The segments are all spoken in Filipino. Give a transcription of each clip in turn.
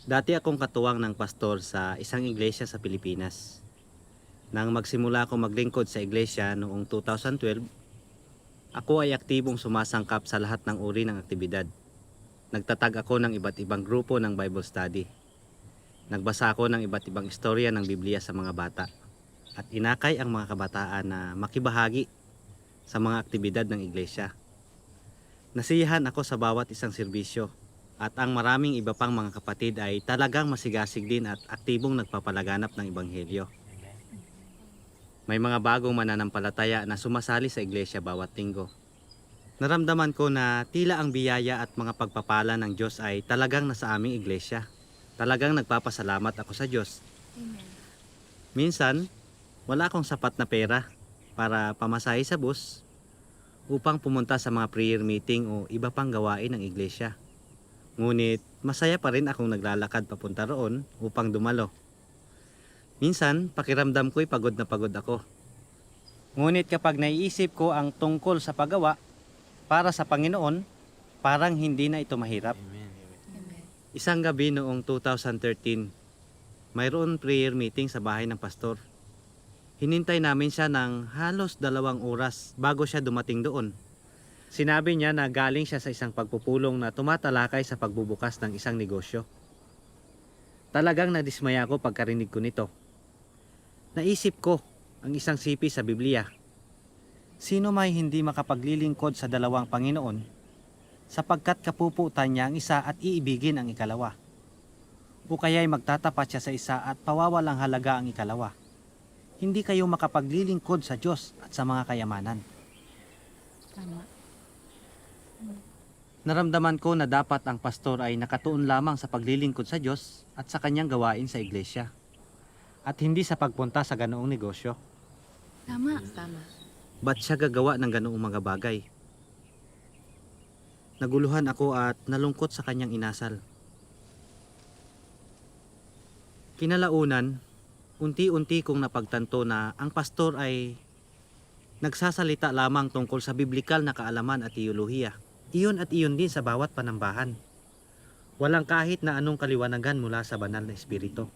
Dati akong katuwang ng pastor sa isang iglesia sa Pilipinas. Nang magsimula akong maglingkod sa iglesia noong 2012, ako ay aktibong sumasangkap sa lahat ng uri ng aktibidad. Nagtatag ako ng iba't ibang grupo ng Bible study. Nagbasa ako ng iba't ibang istorya ng Biblia sa mga bata. At inakay ang mga kabataan na makibahagi sa mga aktibidad ng iglesia. Nasiyahan ako sa bawat isang serbisyo. At ang maraming iba pang mga kapatid ay talagang masigasig din at aktibong nagpapalaganap ng ebanghelyo. May mga bagong mananampalataya na sumasali sa iglesia bawat linggo. Naramdaman ko na tila ang biyaya at mga pagpapala ng Diyos ay talagang nasa aming iglesia. Talagang nagpapasalamat ako sa Diyos. Amen. Minsan, wala akong sapat na pera para pamasahe sa bus upang pumunta sa mga prayer meeting o iba pang gawain ng iglesia. Ngunit masaya pa rin akong naglalakad papunta roon upang dumalo. Minsan, pakiramdam ko'y pagod na pagod ako. Ngunit kapag naiisip ko ang tungkol sa paggawa para sa Panginoon, parang hindi na ito mahirap. Amen. Isang gabi noong 2013, mayroon prayer meeting sa bahay ng pastor. Hinintay namin siya ng halos 2 oras bago siya dumating doon. Sinabi niya na galing siya sa isang pagpupulong na tumatalakay sa pagbubukas ng isang negosyo. Talagang nadismaya ako pagkarinig ko nito. Naisip ko ang isang sipi sa Biblia. Sino may hindi makapaglilingkod sa dalawang Panginoon sapagkat kapuputan niya ang isa at iibigin ang ikalawa? O kaya'y magtatapat siya sa isa at pawawalang halaga ang ikalawa? Hindi kayo makapaglilingkod sa Diyos at sa mga kayamanan. Tama. Naramdaman ko na dapat ang pastor ay nakatuon lamang sa paglilingkod sa Diyos at sa kanyang gawain sa iglesia. At hindi sa pagpunta sa ganoong negosyo. Tama. Tama. Ba't siya gagawa ng ganoong mga bagay? Naguluhan ako at nalungkot sa kanyang inasal. Kinalaunan, unti-unti kong napagtanto na ang pastor ay nagsasalita lamang tungkol sa biblikal na kaalaman at teolohiya. Iyon at iyon din sa bawat panambahan. Walang kahit na anong kaliwanagan mula sa banal na espiritu.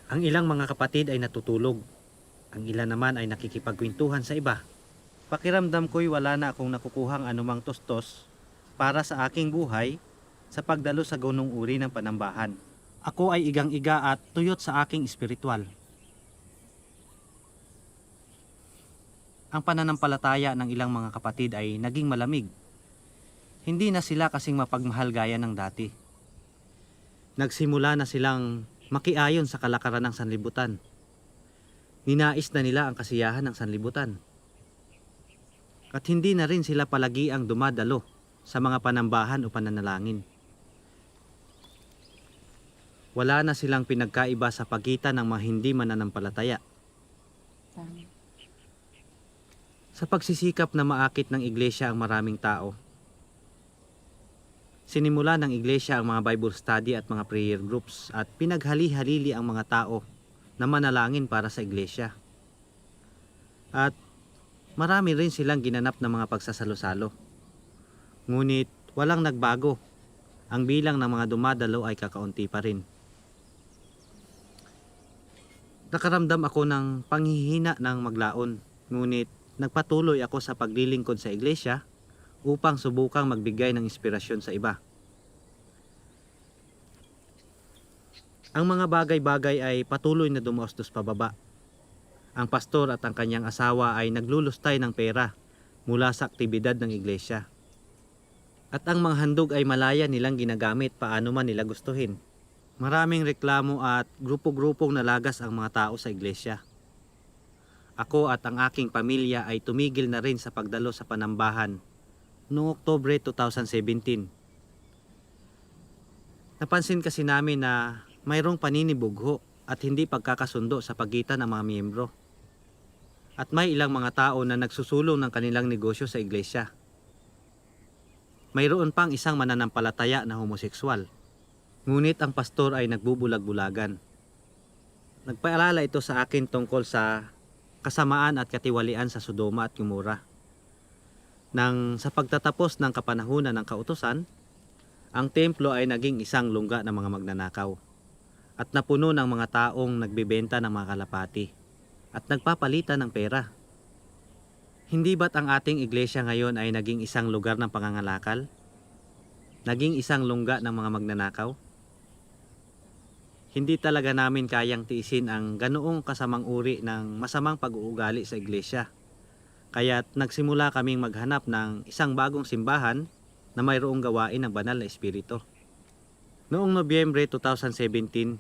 Ang ilang mga kapatid ay natutulog. Ang ilan naman ay nakikipagkwentuhan sa iba. Pakiramdam ko'y wala na akong nakukuhang anumang tostos para sa aking buhay sa pagdalo sa ganung uri ng panambahan. Ako ay igang-iga at tuyot sa aking espiritual. Ang pananampalataya ng ilang mga kapatid ay naging malamig. Hindi na sila kasing mapagmahal gaya ng dati. Nagsimula na silang makiayon sa kalakaran ng sanlibutan. Ninais na nila ang kasiyahan ng sanlibutan. At hindi na rin sila palagi ang dumadalo sa mga panambahan o pananalangin. Wala na silang pinagkaiba sa pagitan ng mga hindi mananampalataya. Tama. Sa pagsisikap na maakit ng iglesia ang maraming tao, sinimula ng iglesia ang mga Bible study at mga prayer groups at pinaghali-halili ang mga tao na manalangin para sa iglesia. At marami rin silang ginanap na mga pagsasalo-salo. Ngunit walang nagbago. Ang bilang ng mga dumadalo ay kakaunti pa rin. Nakaramdam ako ng panghihina ng maglaon. Ngunit nagpatuloy ako sa paglilingkod sa iglesia upang subukang magbigay ng inspirasyon sa iba. Ang mga bagay-bagay ay patuloy na dumaosdos pababa. Ang pastor at ang kanyang asawa ay naglulustay ng pera mula sa aktibidad ng iglesia. At ang mga handog ay malaya nilang ginagamit paano man nila gustuhin. Maraming reklamo at grupo-grupong nalagas ang mga tao sa iglesia. Ako at ang aking pamilya ay tumigil na rin sa pagdalo sa panambahan noong Oktubre 2017. Napansin kasi namin na mayroong paninibugho at hindi pagkakasundo sa pagitan ng mga miyembro. At may ilang mga tao na nagsusulong ng kanilang negosyo sa iglesia. Mayroon pang isang mananampalataya na homosekswal. Ngunit ang pastor ay nagbubulag-bulagan. Nagpaalala ito sa akin tungkol sa kasamaan at katiwalian sa Sodoma at Gomora. Nang sa pagtatapos ng kapanahunan ng kautusan, Ang templo ay naging isang lungga ng mga magnanakaw at napuno ng mga taong nagbebenta ng mga kalapati at nagpapalitan ng pera. Hindi ba't ang ating iglesia ngayon ay naging isang lugar ng pangangalakal? Naging isang lungga ng mga magnanakaw? Hindi talaga namin kayang tiisin ang ganoong kasamang uri ng masamang pag-uugali sa iglesia. Kaya't nagsimula kaming maghanap ng isang bagong simbahan na mayroong gawain ng banal na espiritu. Noong Nobyembre 2017,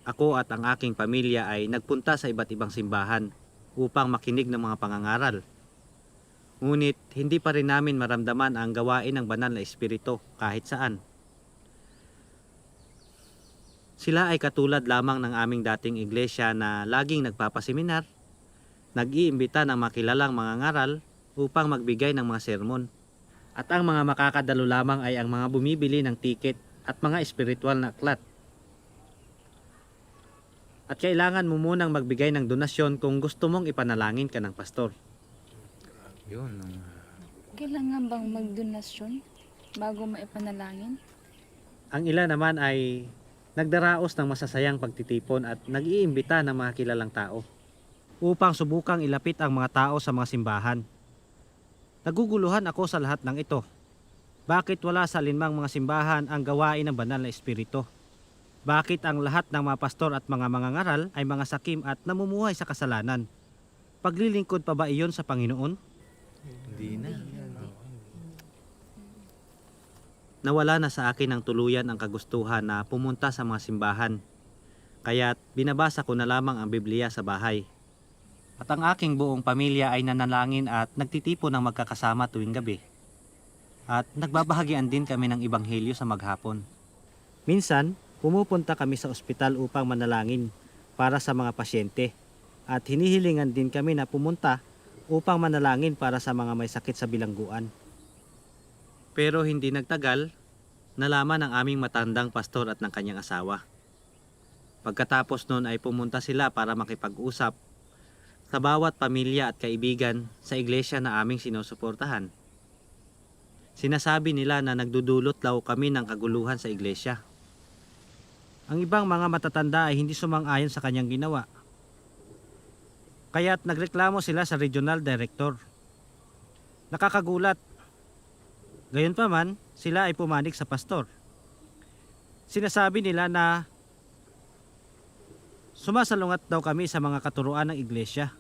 ako at ang aking pamilya ay nagpunta sa iba't ibang simbahan upang makinig ng mga pangangaral. Ngunit hindi pa rin namin maramdaman ang gawain ng banal na espiritu kahit saan. Sila ay katulad lamang ng aming dating iglesia na laging nagpapaseminar, nag-iimbita ng makilalang mga ngaral upang magbigay ng mga sermon. At ang mga makakadalo lamang ay ang mga bumibili ng tiket at mga espiritual na aklat. At kailangan mo munang magbigay ng donasyon kung gusto mong ipanalangin ka ng pastor. Yun. Kailangan bang magdonasyon bago maipanalangin? Ang ilan naman ay nagdaraos ng masasayang pagtitipon at nag-iimbita ng mga kilalang tao upang subukang ilapit ang mga tao sa mga simbahan. Naguguluhan ako sa lahat ng ito. Bakit wala sa alinmang mga simbahan ang gawain ng banal na espiritu? Bakit ang lahat ng mga pastor at mga mangangaral ay mga sakim at namumuhay sa kasalanan? Paglilingkod pa ba iyon sa Panginoon? Hindi na. Nawala na sa akin ng tuluyan ang kagustuhan na pumunta sa mga simbahan. Kaya't binabasa ko na lamang ang Biblia sa bahay. At ang aking buong pamilya ay nanalangin at nagtitipon ng magkakasama tuwing gabi. At nagbabahagian din kami ng ebanghelyo sa maghapon. Minsan, pumupunta kami sa ospital upang manalangin para sa mga pasyente. At hinihilingan din kami na pumunta upang manalangin para sa mga may sakit sa bilangguan. Pero hindi nagtagal, nalaman ng aming matandang pastor at ng kanyang asawa. Pagkatapos nun ay pumunta sila para makipag-usap sa bawat pamilya at kaibigan sa iglesia na aming sinusuportahan. Sinasabi nila na nagdudulot daw kami ng kaguluhan sa iglesia. Ang ibang mga matatanda ay hindi sumang-ayon sa kanyang ginawa. Kaya't nagreklamo sila sa regional director. Nakakagulat. Gayunpaman, sila ay pumanig sa pastor. Sinasabi nila na sumasalungat daw kami sa mga katuruan ng iglesia.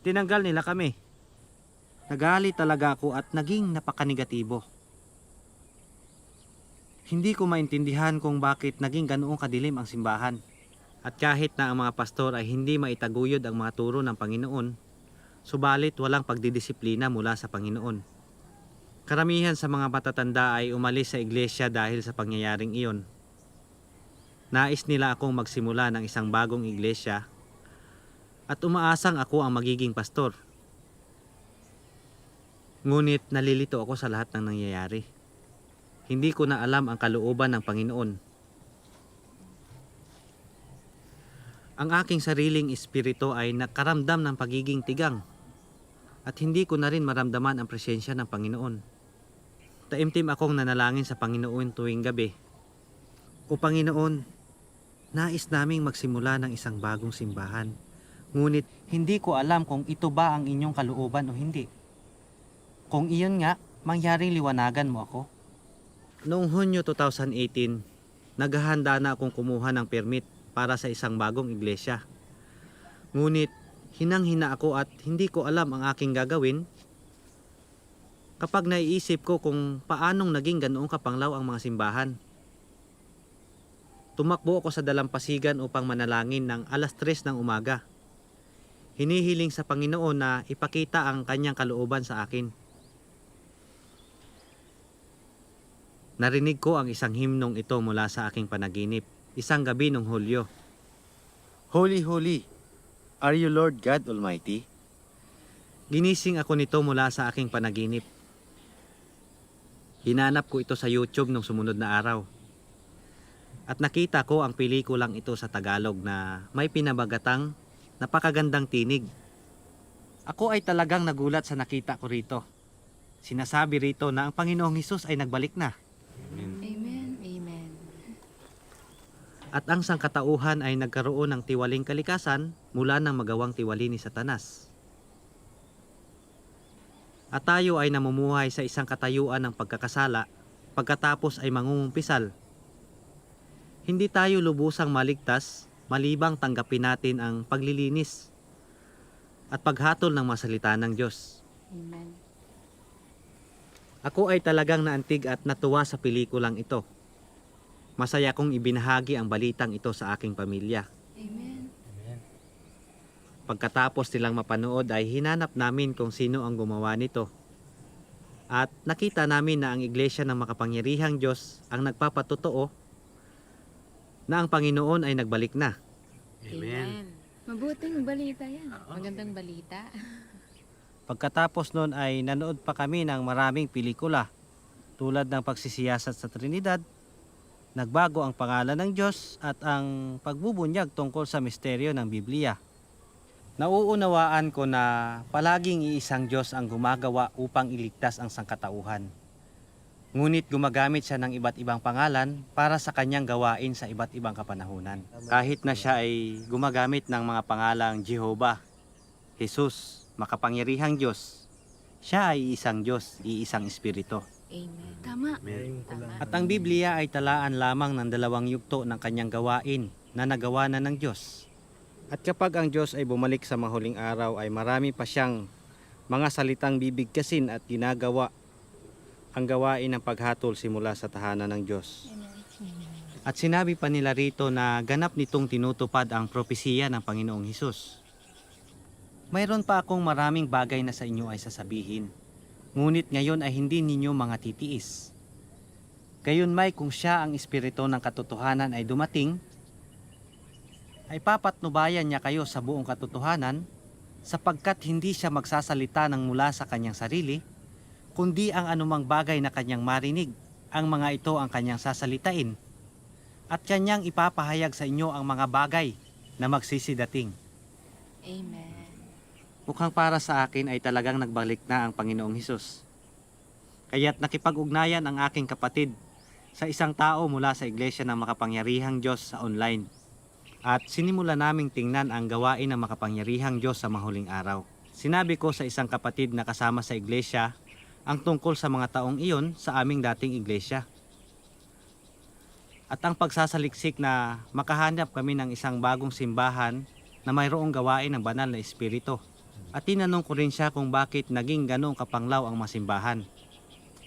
Tinanggal nila kami. Nagalit talaga ako at naging napakanegatibo. Hindi ko maintindihan kung bakit naging ganoong kadilim ang simbahan. At kahit na ang mga pastor ay hindi maitaguyod ang mga turo ng Panginoon, subalit walang pagdidisiplina mula sa Panginoon. Karamihan sa mga matatanda ay umalis sa iglesia dahil sa pangyayaring iyon. Nais nila akong magsimula ng isang bagong iglesia at umaasang ako ang magiging pastor. Ngunit nalilito ako sa lahat ng nangyayari. Hindi ko na alam ang kalooban ng Panginoon. Ang aking sariling espiritu ay nakaramdam ng pagiging tigang at hindi ko na rin maramdaman ang presensya ng Panginoon. Taimtim akong nanalangin sa Panginoon tuwing gabi. O Panginoon, nais naming magsimula ng isang bagong simbahan. Ngunit hindi ko alam kung ito ba ang inyong kalooban o hindi. Kung iyon nga, mangyaring liwanagan mo ako. Noong Hunyo 2018, naghahanda na akong kumuha ng permit para sa isang bagong iglesia. Ngunit hinang-hina ako at hindi ko alam ang aking gagawin kapag naiisip ko kung paanong naging ganoong kapanglaw ang mga simbahan. Tumakbo ako sa dalampasigan upang manalangin ng 3:00 ng umaga. Hinihiling sa Panginoon na ipakita ang kanyang kalooban sa akin. Narinig ko ang isang himnong ito mula sa aking panaginip, isang gabi noong Hulyo. Holy, holy, are you Lord God Almighty? Ginising ako nito mula sa aking panaginip. Hinanap ko ito sa YouTube nung sumunod na araw. At nakita ko ang pelikulang ito sa Tagalog na may pinabagatang napakagandang tinig. Ako ay talagang nagulat sa nakita ko rito. Sinasabi rito na ang Panginoong Hesus ay nagbalik na Amen. Amen. Amen. at ang sangkatauhan ay nagkaroon ng tiwaling kalikasan mula ng magawang tiwali ni Satanas. At tayo ay namumuhay sa isang katayuan ng pagkakasala pagkatapos ay mangungumpisal. Hindi tayo lubusang maligtas malibang tanggapin natin ang paglilinis at paghatol ng mga salita ng Diyos. Amen. Ako ay talagang naantig at natuwa sa pelikulang ito. Masaya kong ibinahagi ang balitang ito sa aking pamilya. Amen. Amen. Pagkatapos nilang mapanood ay hinanap namin kung sino ang gumawa nito. At nakita namin na ang Iglesia ng Makapangyarihang Diyos ang nagpapatotoo na ang Panginoon ay nagbalik na. Amen. Mabuting balita yan. Magandang balita. Pagkatapos nun ay nanood pa kami ng maraming pelikula tulad ng pagsisiyasat sa Trinidad, nagbago ang pangalan ng Diyos at ang pagbubunyag tungkol sa misteryo ng Biblia. Nauunawaan ko na palaging iisang Diyos ang gumagawa upang iligtas ang sangkatauhan. Ngunit gumagamit siya ng iba't ibang pangalan para sa kanyang gawain sa iba't ibang kapanahunan. Kahit na siya ay gumagamit ng mga pangalang Jehovah, Jesus, Makapangyarihang Diyos, siya ay isang Diyos, iisang Espiritu. Amen. Tama. Tama. At ang Biblia ay talaan lamang ng 2 yugto ng kanyang gawain na nagawa na ng Diyos. At kapag ang Diyos ay bumalik sa mahuling araw ay marami pa siyang mga salitang bibigkasin at ginagawa ang gawain ng paghatol simula sa tahanan ng Diyos. Amen. At sinabi pa nila rito na ganap nitong tinutupad ang propesiya ng Panginoong Hesus. Mayroon pa akong maraming bagay na sa inyo ay sasabihin. Ngunit ngayon ay hindi ninyo mga titiis. Gayunmay kung siya ang espiritu ng katotohanan ay dumating, ay papatnubayan niya kayo sa buong katotohanan sapagkat hindi siya magsasalita ng mula sa kanyang sarili, kundi ang anumang bagay na kanyang marinig, ang mga ito ang kanyang sasalitain. At kanyang ipapahayag sa inyo ang mga bagay na magsisidating. Amen. Mukhang para sa akin ay talagang nagbalik na ang Panginoong Hesus. Kaya't nakipag-ugnayan ang aking kapatid sa isang tao mula sa Iglesia ng Makapangyarihang Diyos sa online. At sinimula naming tingnan ang gawain ng Makapangyarihang Diyos sa mahuling araw. Sinabi ko sa isang kapatid na kasama sa Iglesia ang tungkol sa mga taong iyon sa aming dating Iglesia. At ang pagsasaliksik na makahanap kami ng isang bagong simbahan na mayroong gawain ng banal na espiritu. At tinanong ko rin siya kung bakit naging ganong kapanglaw ang masimbahan.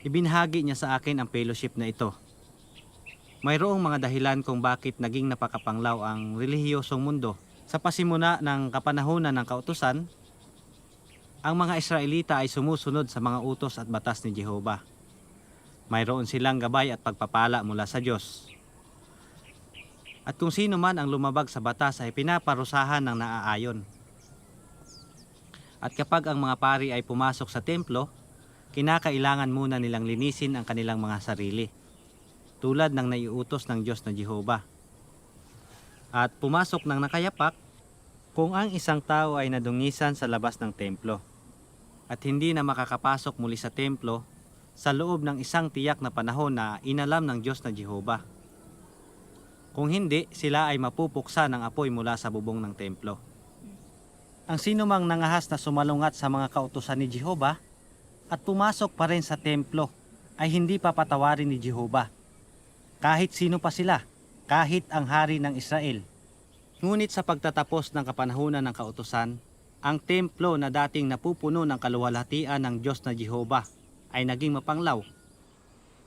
Ibinahagi niya sa akin ang fellowship na ito. Mayroong mga dahilan kung bakit naging napakapanglaw ang relihiyosong mundo. Sa pasimula ng kapanahunan ng kautusan, ang mga Israelita ay sumusunod sa mga utos at batas ni Jehovah. Mayroon silang gabay at pagpapala mula sa Diyos. At kung sino man ang lumabag sa batas ay pinaparusahan ng naaayon. At kapag ang mga pari ay pumasok sa templo, kinakailangan muna nilang linisin ang kanilang mga sarili, tulad ng naiutos ng Diyos na Jehovah. At pumasok ng nakayapak kung ang isang tao ay nadungisan sa labas ng templo at hindi na makakapasok muli sa templo sa loob ng isang tiyak na panahon na inalam ng Diyos na Jehovah. Kung hindi, sila ay mapupuksa ng apoy mula sa bubong ng templo. Ang sinumang nangahas na sumalungat sa mga kautusan ni Jehovah at pumasok pa rin sa templo ay hindi papatawarin ni Jehovah. Kahit sino pa sila, kahit ang hari ng Israel. Ngunit sa pagtatapos ng kapanahunan ng kautusan, ang templo na dating napupuno ng kaluwalhatian ng Diyos na Jehovah ay naging mapanglaw.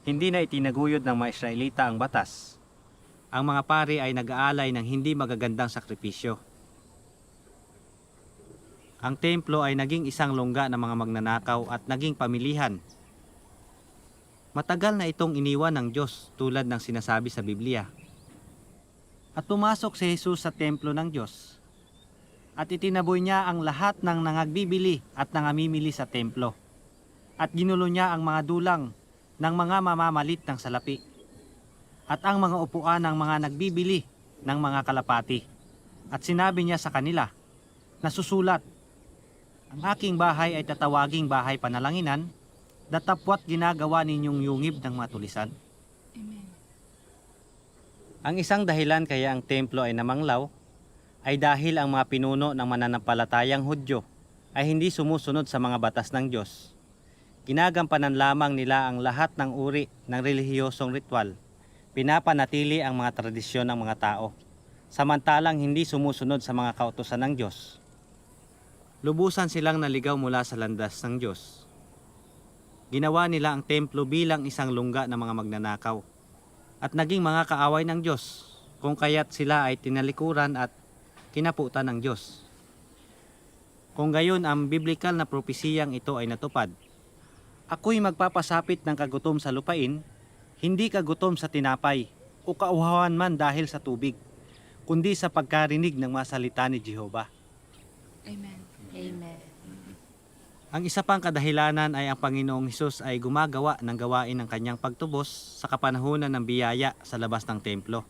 Hindi na itinaguyod ng mga Israelita ang batas. Ang mga pari ay nag-aalay ng hindi magagandang sakripisyo. Ang templo ay naging isang lungga ng mga magnanakaw at naging pamilihan. Matagal na itong iniwan ng Diyos tulad ng sinasabi sa Biblia. At pumasok si Jesus sa templo ng Diyos. At itinaboy niya ang lahat ng nangagbibili at nangamimili sa templo. At ginulo niya ang mga dulang ng mga mamamalit ng salapi. At ang mga upuan ng mga nagbibili ng mga kalapati. At sinabi niya sa kanila, nasusulat, ang aking bahay ay tatawaging bahay panalanginan, datapwat ginagawa ninyong yungib ng matulisan. Amen. Ang isang dahilan kaya ang templo ay namanglaw ay dahil ang mga pinuno ng mananampalatayang Hudyo ay hindi sumusunod sa mga batas ng Diyos. Ginagampanan lamang nila ang lahat ng uri ng relihiyosong ritual. Pinapanatili ang mga tradisyon ng mga tao, samantalang hindi sumusunod sa mga kautusan ng Diyos. Lubusan silang naligaw mula sa landas ng Diyos. Ginawa nila ang templo bilang isang lungga ng mga magnanakaw at naging mga kaaway ng Diyos, kung kaya't sila ay tinalikuran at kinaputan ng Diyos. Kung gayon ang biblikal na propesiyang ito ay natupad, ako'y magpapasapit ng kagutom sa lupain, hindi kagutom sa tinapay o kauhawan man dahil sa tubig, kundi sa pagkarinig ng mga salita ni Jehovah. Amen. Amen. Ang isa pang kadahilanan ay ang Panginoong Hesus ay gumagawa ng gawain ng kanyang pagtubos sa kapanahunan ng biyaya sa labas ng templo.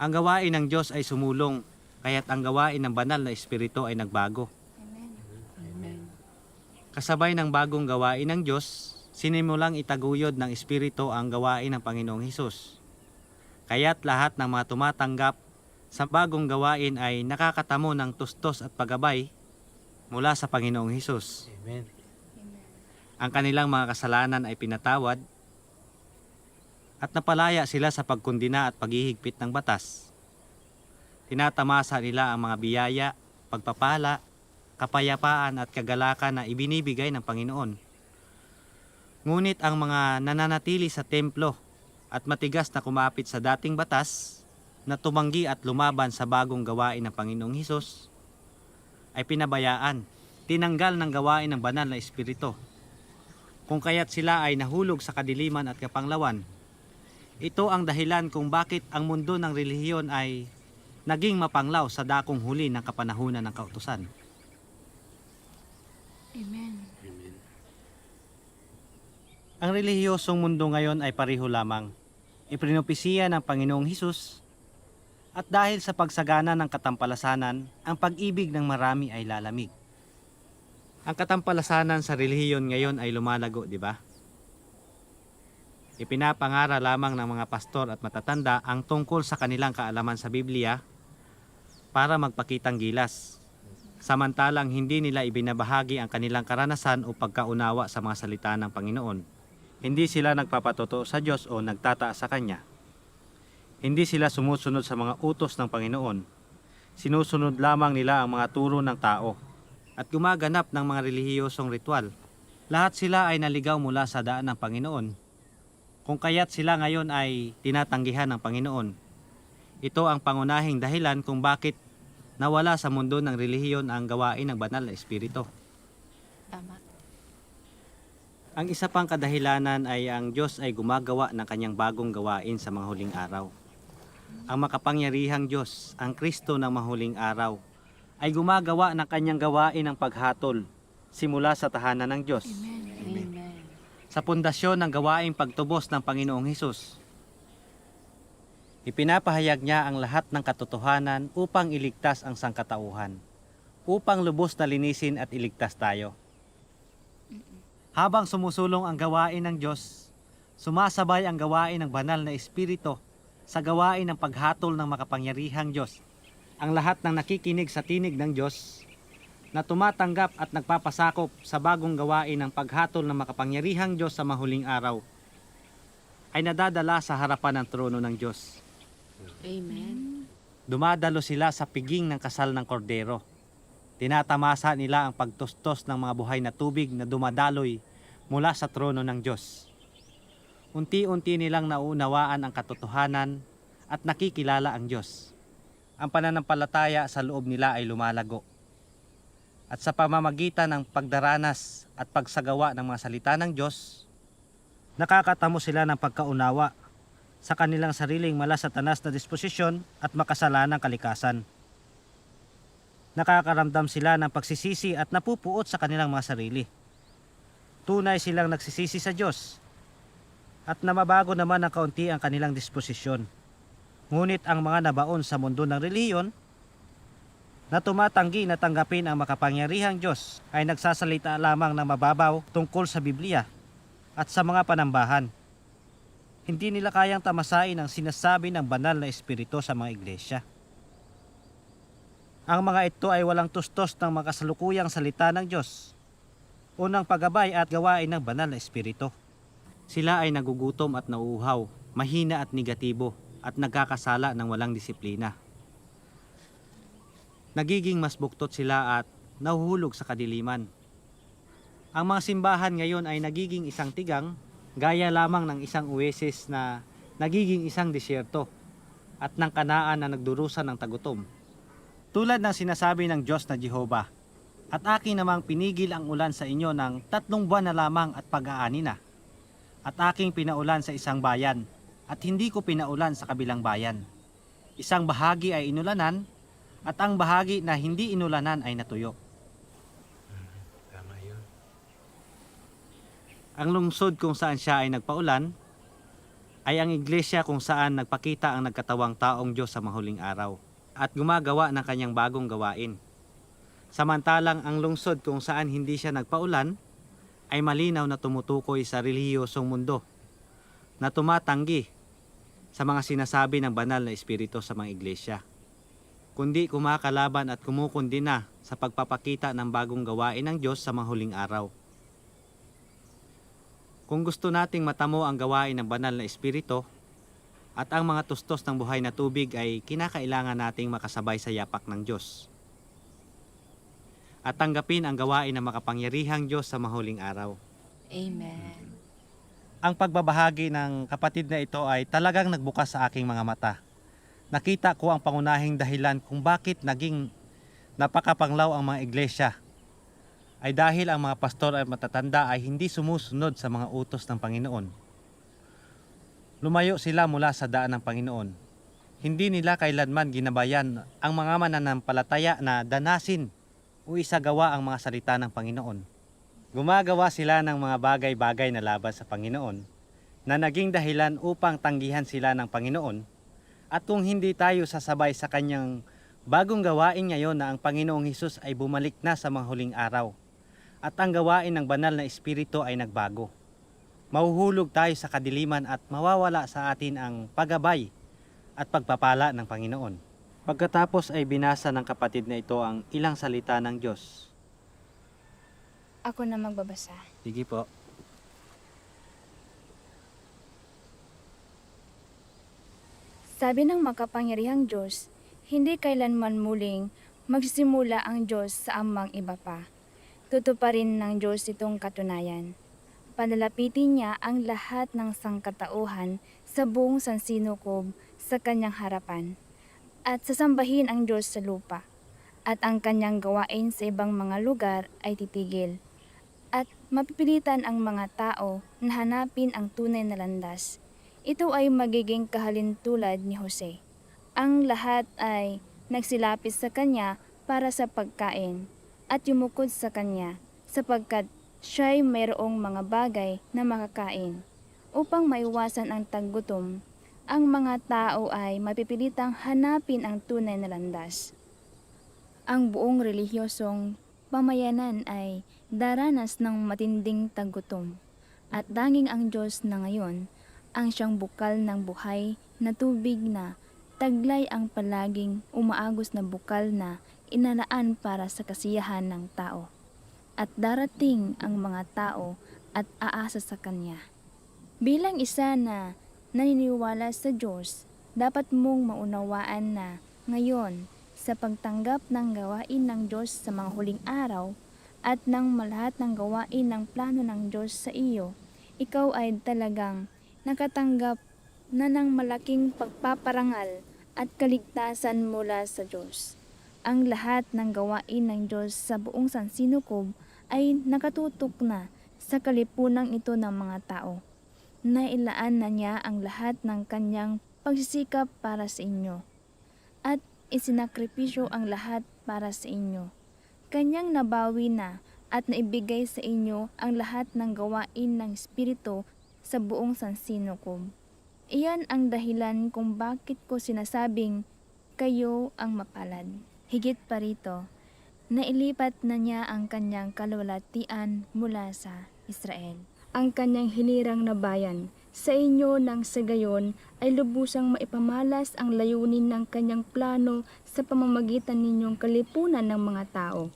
Ang gawain ng Diyos ay sumulong, kaya't ang gawain ng banal na Espiritu ay nagbago. Amen. Amen. Kasabay ng bagong gawain ng Diyos, sinimulang itaguyod ng Espiritu ang gawain ng Panginoong Hesus. Kaya't lahat ng mga tumatanggap sa bagong gawain ay nakakatamo ng tustos at paggabay mula sa Panginoong Hesus. Amen. Amen. Ang kanilang mga kasalanan ay pinatawad at napalaya sila sa pagkundina at paghihigpit ng batas. Tinatamasa nila ang mga biyaya, pagpapala, kapayapaan at kagalakan na ibinibigay ng Panginoon. Ngunit ang mga nananatili sa templo at matigas na kumapit sa dating batas na tumanggi at lumaban sa bagong gawain ng Panginoong Hesus ay pinabayaan, tinanggal ng gawain ng banal na Espiritu. Kung kaya't sila ay nahulog sa kadiliman at kapanglawan. Ito ang dahilan kung bakit ang mundo ng relihiyon ay naging mapanglaw sa dakong huli ng kapanahunan ng kautusan. Amen. Amen. Ang relihiyosong mundo ngayon ay pareho lamang. Iprinopesiya ng Panginoong Hesus at dahil sa pagsagana ng katampalasanan, ang pag-ibig ng marami ay lalamig. Ang katampalasanan sa relihiyon ngayon ay lumalago, di ba? Ipinapangara lamang ng mga pastor at matatanda ang tungkol sa kanilang kaalaman sa Biblia para magpakitang gilas. Samantalang hindi nila ibinabahagi ang kanilang karanasan o pagkaunawa sa mga salita ng Panginoon. Hindi sila nagpapatotoo sa Diyos o nagtataas sa Kanya. Hindi sila sumusunod sa mga utos ng Panginoon. Sinusunod lamang nila ang mga turo ng tao at gumaganap ng mga relihiyosong ritual. Lahat sila ay naligaw mula sa daan ng Panginoon. Kung kaya't sila ngayon ay tinatanggihan ng Panginoon. Ito ang pangunahing dahilan kung bakit nawala sa mundo ng relihiyon ang gawain ng banal na Espiritu. Tama. Ang isa pang kadahilanan ay ang Diyos ay gumagawa ng kanyang bagong gawain sa mga huling araw. Ang makapangyarihang Diyos, ang Kristo ng mahuling araw, ay gumagawa ng kanyang gawain ng paghatol simula sa tahanan ng Diyos. Amen. Amen. Sa pundasyon ng gawaing pagtubos ng Panginoong Hesus. Ipinapahayag niya ang lahat ng katotohanan upang iligtas ang sangkatauhan, upang lubos na linisin at iligtas tayo. Habang sumusulong ang gawain ng Diyos, sumasabay ang gawain ng banal na Espiritu sa gawain ng paghatol ng makapangyarihang Diyos. Ang lahat ng nakikinig sa tinig ng Diyos na tumatanggap at nagpapasakop sa bagong gawain ng paghatol ng makapangyarihang Diyos sa mahuling araw ay nadadala sa harapan ng trono ng Diyos. Amen. Dumadalo sila sa piging ng kasal ng kordero. Tinatamasa nila ang pagtustos ng mga buhay na tubig na dumadaloy mula sa trono ng Diyos. Unti-unti nilang naunawaan ang katotohanan at nakikilala ang Diyos. Ang pananampalataya sa loob nila ay lumalago. At sa pamamagitan ng pagdaranas at pagsagawa ng mga salita ng Diyos, nakakatamo sila ng pagkaunawa sa kanilang sariling malasatanas na disposisyon at makasalanang kalikasan. Nakakaramdam sila ng pagsisisi at napupuot sa kanilang mga sarili. Tunay silang nagsisisi sa Diyos at namabago naman ng kaunti ang kanilang disposisyon. Ngunit ang mga nabaon sa mundo ng relihiyon na tumatanggi na tanggapin ang makapangyarihang Diyos ay nagsasalita lamang ng mababaw tungkol sa Biblia at sa mga panambahan. Hindi nila kayang tamasain ang sinasabi ng banal na espiritu sa mga iglesia. Ang mga ito ay walang tustos ng makasalukuyang salita ng Diyos o ng paggabay at gawain ng banal na espiritu. Sila ay nagugutom at nauuhaw, mahina at negatibo at nagkakasala ng walang disiplina. Nagiging mas buktot sila at nahuhulog sa kadiliman. Ang mga simbahan ngayon ay nagiging isang tigang, gaya lamang ng isang oasis na nagiging isang disyerto at ng kanaan na nagdurusa ng tagutom. Tulad ng sinasabi ng Diyos na Jehovah, at aking namang pinigil ang ulan sa inyo ng 3 buwan na lamang at pag-aani na. At aking pinaulan sa isang bayan, at hindi ko pinaulan sa kabilang bayan. Isang bahagi ay inulanan, at ang bahagi na hindi inulanan ay natuyo. Tama yun. Ang lungsod kung saan siya ay nagpaulan, ay ang iglesia kung saan nagpakita ang nagkatawang taong Diyos sa mahuling araw, at gumagawa ng kanyang bagong gawain. Samantalang ang lungsod kung saan hindi siya nagpaulan ay malinaw na tumutukoy sa relihiyosong mundo na tumatanggi sa mga sinasabi ng banal na espiritu sa mga iglesia, kundi kumakalaban at kumukundina sa pagpapakita ng bagong gawain ng Diyos sa mahuling araw. Kung gusto nating matamo ang gawain ng banal na espiritu at ang mga tustos ng buhay na tubig, ay kinakailangan nating makasabay sa yapak ng Diyos at tanggapin ang gawain ng makapangyarihang Diyos sa mahuling araw. Amen. Ang pagbabahagi ng kapatid na ito ay talagang nagbukas sa aking mga mata. Nakita ko ang pangunahing dahilan kung bakit naging napakapanglaw ang mga iglesia ay dahil ang mga pastor at matatanda ay hindi sumusunod sa mga utos ng Panginoon. Lumayo sila mula sa daan ng Panginoon. Hindi nila kailanman ginabayan ang mga mananampalataya na danasin o isagawa ang mga salita ng Panginoon. Gumagawa sila ng mga bagay-bagay na laban sa Panginoon na naging dahilan upang tanggihan sila ng Panginoon. At kung hindi tayo sasabay sa kanyang bagong gawain ngayon na ang Panginoong Hesus ay bumalik na sa mga huling araw at ang gawain ng banal na espiritu ay nagbago, mahuhulog tayo sa kadiliman at mawawala sa atin ang paggabay at pagpapala ng Panginoon. Pagkatapos ay binasa ng kapatid na ito ang ilang salita ng Diyos. Ako na magbabasa. Sige po. Sabi ng makapangyarihang Diyos, hindi kailanman muling magsisimula ang Diyos sa amang iba pa. Tutuparin ng Diyos itong katunayan. Panalapitin niya ang lahat ng sangkatauhan sa buong sansinukob sa kanyang harapan, at sasambahin ang Diyos sa lupa, at ang kanyang gawain sa ibang mga lugar ay titigil, at mapipilitan ang mga tao na hanapin ang tunay na landas. Ito ay magiging kahalintulad ni Jose. Ang lahat ay nagsilapis sa kanya para sa pagkain, at yumukod sa kanya, sapagkat siya'y mayroong mga bagay na makakain. Upang maiwasan ang taggutom, ang mga tao ay mapipilitang hanapin ang tunay na landas. Ang buong relihiyosong pamayanan ay daranas ng matinding taggutom, at tanging ang Diyos na ngayon, ang siyang bukal ng buhay na tubig na taglay ang palaging umaagos na bukal na inalaan para sa kasiyahan ng tao. At darating ang mga tao at aasa sa Kanya. Bilang isa na naniniwala sa Diyos, dapat mong maunawaan na ngayon, sa pagtanggap ng gawain ng Diyos sa mga huling araw at ng lahat ng gawain ng plano ng Diyos sa iyo, ikaw ay talagang nakatanggap na ng malaking pagpaparangal at kaligtasan mula sa Diyos. Ang lahat ng gawain ng Diyos sa buong sansinukob ay nakatutok na sa kalipunang ito ng mga tao. Nailaan na niya ang lahat ng kanyang pagsisikap para sa inyo, at isinakripisyo ang lahat para sa inyo. Kanyang nabawi na at naibigay sa inyo ang lahat ng gawain ng Espiritu sa buong sansinukob. Iyan ang dahilan kung bakit ko sinasabing kayo ang mapalad. Higit pa rito, nailipat na niya ang kanyang kalwalatian mula sa Israel. Ang kanyang hinirang na bayan sa inyo nang sa gayon ay lubusang maipamalas ang layunin ng kanyang plano sa pamamagitan ninyong kalipunan ng mga tao.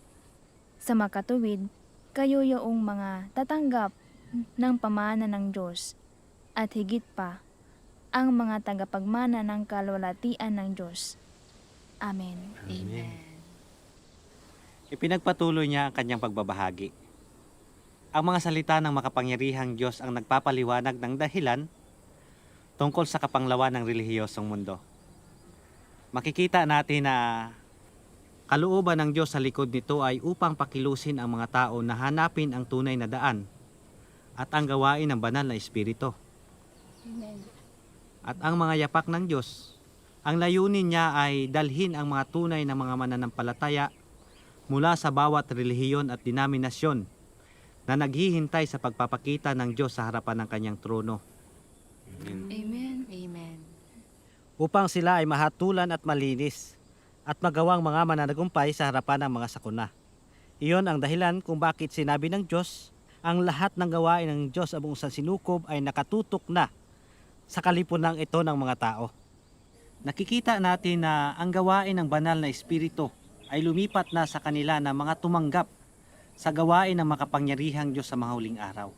Sa makatuwid, kayo yoong mga tatanggap ng pamana ng Diyos at higit pa, ang mga tagapagmana ng kalwalatian ng Diyos. Amen. Amen. Ipinagpatuloy niya ang kanyang pagbabahagi. Ang mga salita ng makapangyarihang Diyos ang nagpapaliwanag ng dahilan tungkol sa kapanglawan ng relihiyosong mundo. Makikita natin na kalooban ng Diyos sa likod nito ay upang pakilusin ang mga tao na hanapin ang tunay na daan at ang gawain ng banal na espiritu. Amen. At ang mga yapak ng Diyos, ang layunin niya ay dalhin ang mga tunay na mga mananampalataya mula sa bawat relihiyon at denominasyon na naghihintay sa pagpapakita ng Diyos sa harapan ng kanyang trono, Amen. Amen. upang sila ay mahatulan at malinis at magawang mga mananagumpay sa harapan ng mga sakuna. Iyon ang dahilan kung bakit sinabi ng Diyos, ang lahat ng gawain ng Diyos sa buong sansinukob ay nakatutok na sa kalipunang ito ng mga tao. Nakikita natin na ang gawain ng banal na espiritu ay lumipat na sa kanila na mga tumanggap sa gawain ng makapangyarihang Diyos sa mga huling araw.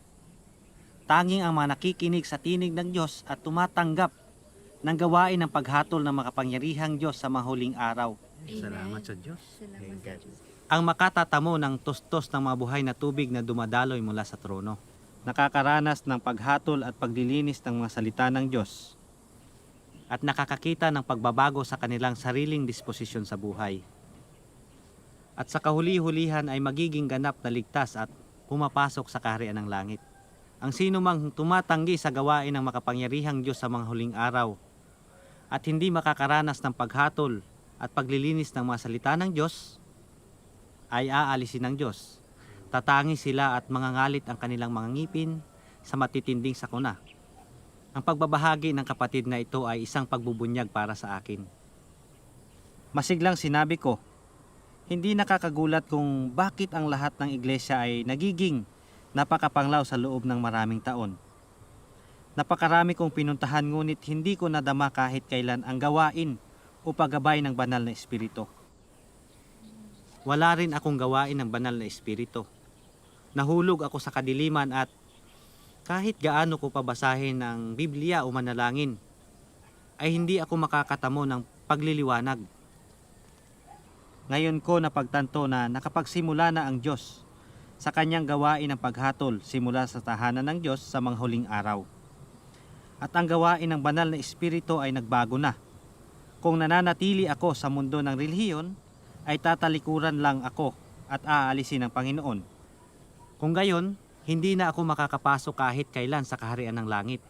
Tanging ang mga nakikinig sa tinig ng Diyos at tumatanggap ng gawain ng paghatol ng makapangyarihang Diyos sa mga huling araw Salamat sa Diyos. Salamat sa Diyos. ang makatatamo ng tustos ng mga buhay na tubig na dumadaloy mula sa trono. Nakakaranas ng paghatol at paglilinis ng mga salita ng Diyos at nakakakita ng pagbabago sa kanilang sariling disposisyon sa buhay. At sa kahuli-hulihan ay magiging ganap na ligtas at pumapasok sa kaharian ng langit. Ang sino mang tumatanggi sa gawain ng makapangyarihang Diyos sa mga huling araw at hindi makakaranas ng paghatol at paglilinis ng mga salita ng Diyos, ay aalisin ng Diyos. Tatangi sila at mangangalit ang kanilang mga ngipin sa matitinding sakuna. Ang pagbabahagi ng kapatid na ito ay isang pagbubunyag para sa akin. Masiglang sinabi ko, hindi nakakagulat kung bakit ang lahat ng iglesia ay nagiging napakapanglaw sa loob ng maraming taon. Napakarami kong pinuntahan ngunit hindi ko nadama kahit kailan ang gawain o paggabay ng banal na espiritu. Wala rin akong gawain ng banal na espiritu. Nahulog ako sa kadiliman at kahit gaano ko pabasahin ng Biblia o manalangin, ay hindi ako makakatamo ng pagliliwanag. Ngayon ko napagtanto na nakapagsimula na ang Diyos sa kanyang gawain ng paghatol simula sa tahanan ng Diyos sa mga huling araw. At ang gawain ng banal na espiritu ay nagbago na. Kung nananatili ako sa mundo ng relihiyon, ay tatalikuran lang ako at aalisin ng Panginoon. Kung gayon, hindi na ako makakapasok kahit kailan sa kaharian ng langit.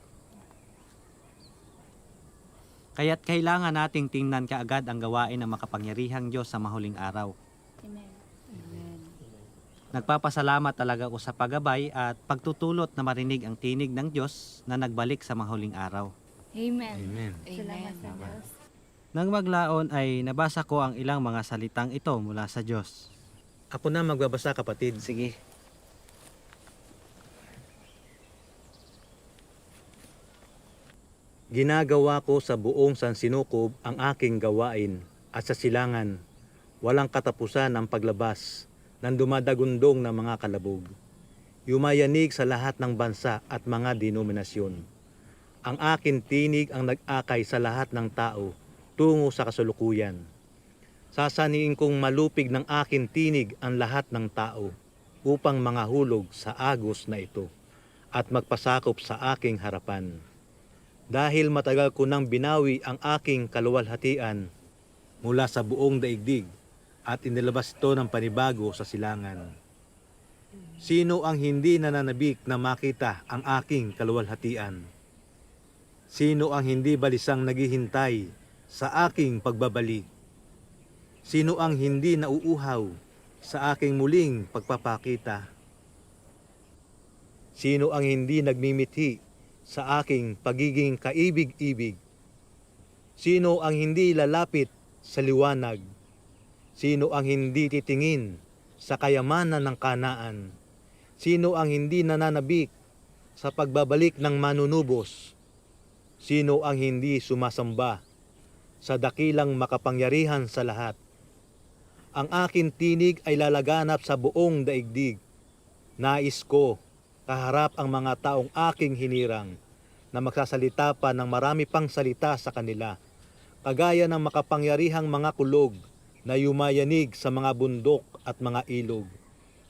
Kaya't kailangan nating tingnan kaagad ang gawain ng makapangyarihang Diyos sa mahuling araw. Amen. Amen. Nagpapasalamat talaga ako sa paggabay at pagtutulot na marinig ang tinig ng Diyos na nagbalik sa mahuling araw. Amen. Amen. Salamat sa Amen. Diyos. Nang maglaon ay nabasa ko ang ilang mga salitang ito mula sa Diyos. Ako na magbabasa, kapatid. Sige. Ginagawa ko sa buong sansinukob ang aking gawain at sa silangan, walang katapusan ang paglabas ng dumadagundong na mga kalabog. Yumayanig sa lahat ng bansa at mga denominasyon. Ang akin tinig ang nag-akay sa lahat ng tao tungo sa kasulukuyan. Sasaniin kong malupig ng akin tinig ang lahat ng tao upang mangahulog sa agos na ito at magpasakop sa aking harapan. Dahil matagal ko nang binawi ang aking kaluwalhatian mula sa buong daigdig at inilabas ito ng panibago sa silangan. Sino ang hindi nananabik na makita ang aking kaluwalhatian? Sino ang hindi balisang naghihintay sa aking pagbabalik? Sino ang hindi nauuhaw sa aking muling pagpapakita? Sino ang hindi nagmimithi sa aking pagiging kaibig-ibig? Sino ang hindi lalapit sa liwanag? Sino ang hindi titingin sa kayamanan ng Kanaan? Sino ang hindi nananabik sa pagbabalik ng manunubos? Sino ang hindi sumasamba sa dakilang makapangyarihan sa lahat? Ang akin tinig ay lalaganap sa buong daigdig. Nais ko kaharap ang mga taong aking hinirang na magsasalita pa ng marami pang salita sa kanila, kagaya ng makapangyarihang mga kulog na yumayanig sa mga bundok at mga ilog.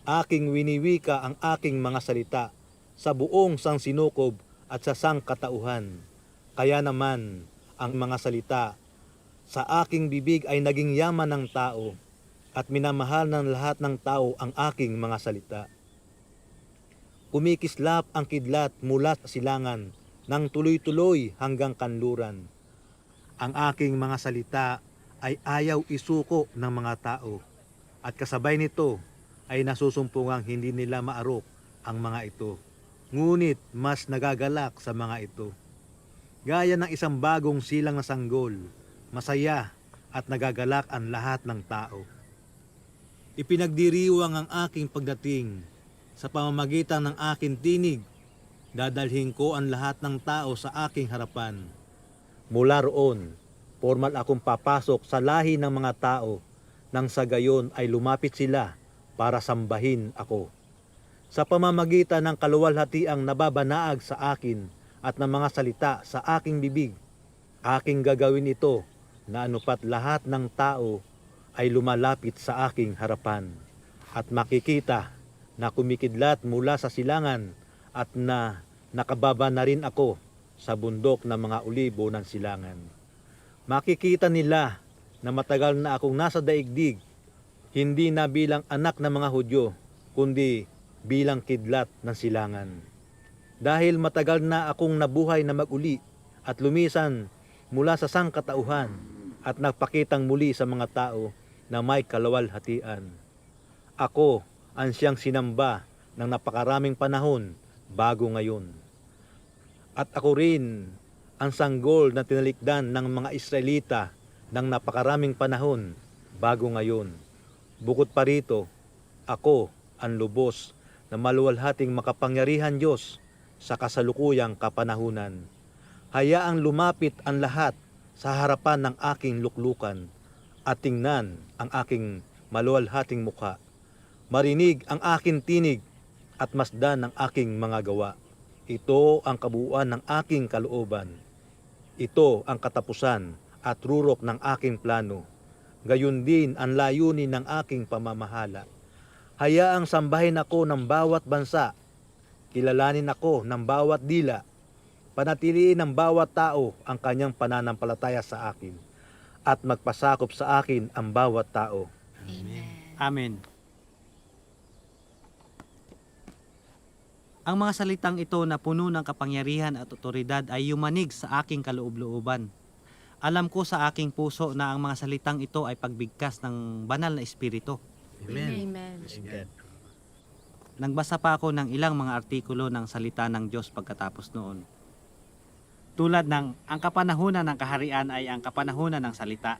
Aking winiwika ang aking mga salita sa buong sangsinukob at sa sangkatauhan. Kaya naman ang mga salita sa aking bibig ay naging yaman ng tao at minamahal ng lahat ng tao ang aking mga salita. Kumikislap ang kidlat mula sa silangan ng tuloy-tuloy hanggang kanluran. Ang aking mga salita ay ayaw isuko ng mga tao at kasabay nito ay nasusumpungang hindi nila maarok ang mga ito. Ngunit mas nagagalak sa mga ito. Gaya ng isang bagong silang na sanggol, masaya at nagagalak ang lahat ng tao. Ipinagdiriwang ang aking pagdating sa pamamagitan ng aking tinig. Dadalhin ko ang lahat ng tao sa aking harapan. Mula roon, formal akong papasok sa lahi ng mga tao nang sa gayon ay lumapit sila para sambahin ako. Sa pamamagitan ng kaluwalhatiang nababanaag sa akin at ng mga salita sa aking bibig, aking gagawin ito na anupat lahat ng tao ay lumalapit sa aking harapan at makikita na kumikidlat mula sa silangan at na nakababa na rin ako sa bundok ng mga ulibo ng silangan. Makikita nila na matagal na akong nasa daigdig, hindi na bilang anak ng mga Hudyo, kundi bilang kidlat ng silangan. Dahil matagal na akong nabuhay na mag-uli at lumisan mula sa sangkatauhan at nagpakitang muli sa mga tao na may kaluwalhatian. Ako ang siyang sinamba ng napakaraming panahon bago ngayon. At ako rin ang sanggol na tinalikdan ng mga Israelita ng napakaraming panahon bago ngayon. Bukod pa rito, ako ang lubos na maluwalhating makapangyarihan Diyos sa kasalukuyang kapanahunan. Hayaang lumapit ang lahat sa harapan ng aking luklukan at tingnan ang aking maluwalhating mukha. Marinig ang aking tinig at masdan ang aking mga gawa. Ito ang kabuuan ng aking kalooban. Ito ang katapusan at rurok ng aking plano. Gayon din ang layunin ng aking pamamahala. Hayaang sambahin ako ng bawat bansa. Kilalanin ako ng bawat dila. Panatiliin ng bawat tao ang kanyang pananampalataya sa akin. At magpasakop sa akin ang bawat tao. Amen. Amen. Ang mga salitang ito na puno ng kapangyarihan at otoridad ay yumanig sa aking kaloob-looban. Alam ko sa aking puso na ang mga salitang ito ay pagbigkas ng banal na espiritu. Amen. Amen. Nagbasa pa ako ng ilang mga artikulo ng salita ng Diyos pagkatapos noon. Tulad ng, ang kapanahunan ng kaharian ay ang kapanahunan ng salita.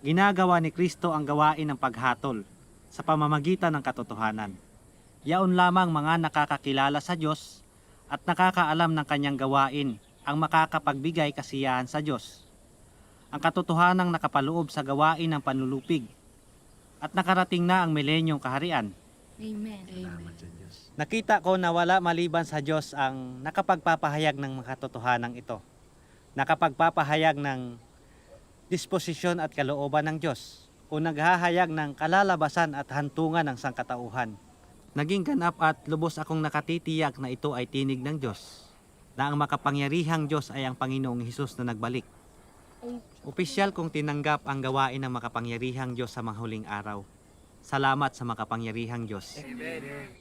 Ginagawa ni Kristo ang gawain ng paghatol sa pamamagitan ng katotohanan. Yaon lamang mga nakakakilala sa Diyos at nakakaalam ng kanyang gawain ang makakapagbigay kasiyahan sa Diyos. Ang katotohanang nakapaloob sa gawain ng panlulupig at nakarating na ang milenyong kaharian. Amen. Amen. Nakita ko na wala maliban sa Diyos ang nakapagpapahayag ng mga katotohanan ito. Nakapagpapahayag ng disposisyon at kalooban ng Diyos o naghahayag ng kalalabasan at hantungan ng sangkatauhan. Naging ganap at lubos akong nakatitiyak na ito ay tinig ng Diyos, na ang makapangyarihang Diyos ay ang Panginoong Hesus na nagbalik. Opisyal kong tinanggap ang gawain ng makapangyarihang Diyos sa mga huling araw. Salamat sa makapangyarihang Diyos. Amen.